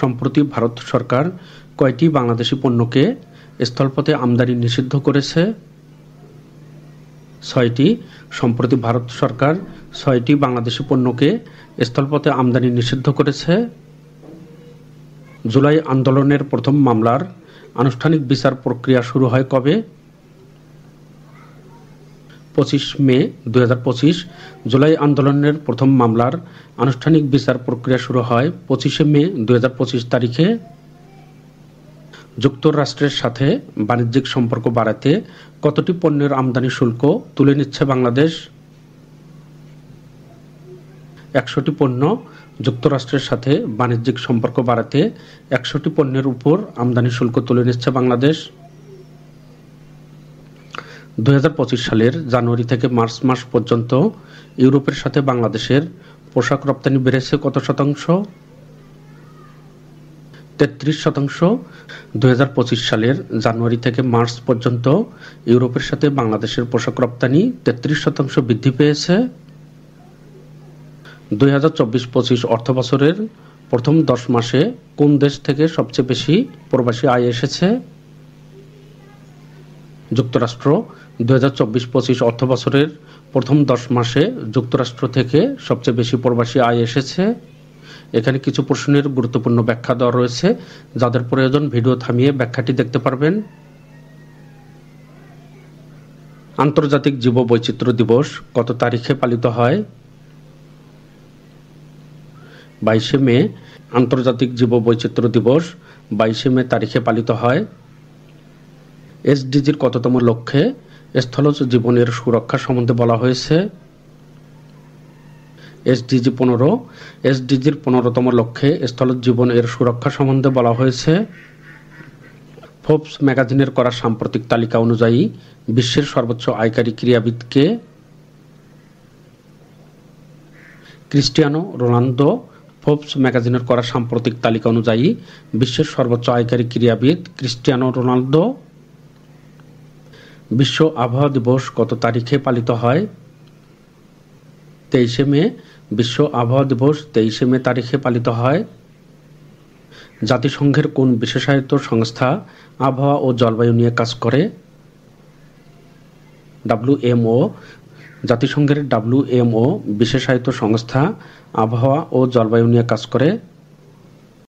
সম্প্রতি ভারত সরকার কয়টি বাংলাদেশি পণ্যকে স্থলপথে আমদানি নিষিদ্ধ করেছে? 6টি। সম্প্রতি ভারত সরকার 6টি বাংলাদেশি পণ্যকে স্থলপথে আমদানি নিষিদ্ধ করেছে। জুলাই আন্দোলনের প্রথম মামলার আনুষ্ঠানিক বিচার প্রক্রিয়া শুরু হয় কবে? 25 মে 2025। জুলাই আন্দোলনের প্রথম মামলার আনুষ্ঠানিক বিচার প্রক্রিয়া শুরু হয় 25 মে 2025 তারিখে। যুক্তরাষ্ট্রের সাথে বাণিজ্যিক সম্পর্ক বাড়াতে কতটি পণ্যের আমদানি শুল্ক তুলে নিচ্ছে বাংলাদেশ? 100টি পণ্য। যুক্তরাষ্ট্রের সাথে বাণিজ্যিক সম্পর্ক বাড়াতে 100টি পণ্যের উপর আমদানি শুল্ক তুলে নিচ্ছে বাংলাদেশ। 2025 সালের জানুয়ারি থেকে মার্চ মাস পর্যন্ত ইউরোপের সাথে বাংলাদেশের পোশাক রপ্তানি বেড়েছে কত শতাংশ? 33%। 2025 সালের জানুয়ারি থেকে মার্চ পর্যন্ত ইউরোপের সাথে বাংলাদেশের পোশাক রপ্তানি 33% বৃদ্ধি পেয়েছে। 2024-25 অর্থবছরের প্রথম 10 মাসে কোন দেশ থেকে সবচেয়ে বেশি প্রবাসী আয় এসেছে? যুক্তরাষ্ট্র। 2024-25 অর্থবছরের প্রথম 10 মাসে যুক্তরাষ্ট্র থেকে সবচেয়ে বেশি প্রবাসী আয় এসেছে। এখানে কিছু প্রশ্নের গুরুত্বপূর্ণ ব্যাখ্যা দেওয়া রয়েছে, যাদের প্রয়োজন ভিডিও থামিয়ে ব্যাখ্যাটি দেখতে পারবেন। আন্তর্জাতিক জীববৈচিত্র্য দিবস কত তারিখে পালিত হয়? 22 মে। আন্তর্জাতিক জীববৈচিত্র্য দিবস 22 মে তারিখে পালিত হয়। এসডিজির কততম লক্ষ্যে স্থলজ জীবনের সুরক্ষা সম্বন্ধে বলা হয়েছে? এসডিজি 15। এসডিজির 15তম লক্ষ্যে স্থলজ জীবনের সুরক্ষা সম্বন্ধে বলা হয়েছে। ফোর্বস ম্যাগাজিনের করা সাম্প্রতিক তালিকা অনুযায়ী বিশ্বের সর্বোচ্চ আয়কারী ক্রীড়াবিদ কে? Cristiano Ronaldo. ফোর্বস ম্যাগাজিনের করা সাম্প্রতিক তালিকা অনুযায়ী বিশ্বের সর্বোচ্চ আয়কারী ক্রীড়াবিদ ক্রিস্টিয়ানো রোনালদো। বিশ্ব আবহাওয়া দিবস কত তারিখে পালিত হয়? 23 মে। বিশ্ব আবহাওয়া দিবস 23 মে তারিখে পালিত হয়। জাতিসংঘের কোন বিশেষায়িত সংস্থা আবহাওয়া ও জলবায়ু নিয়ে কাজ করে? WMO। জাতিসংঘের WMO বিশেষায়িত সংস্থা আবহাওয়া ও জলবায়ু নিয়ে কাজ করে।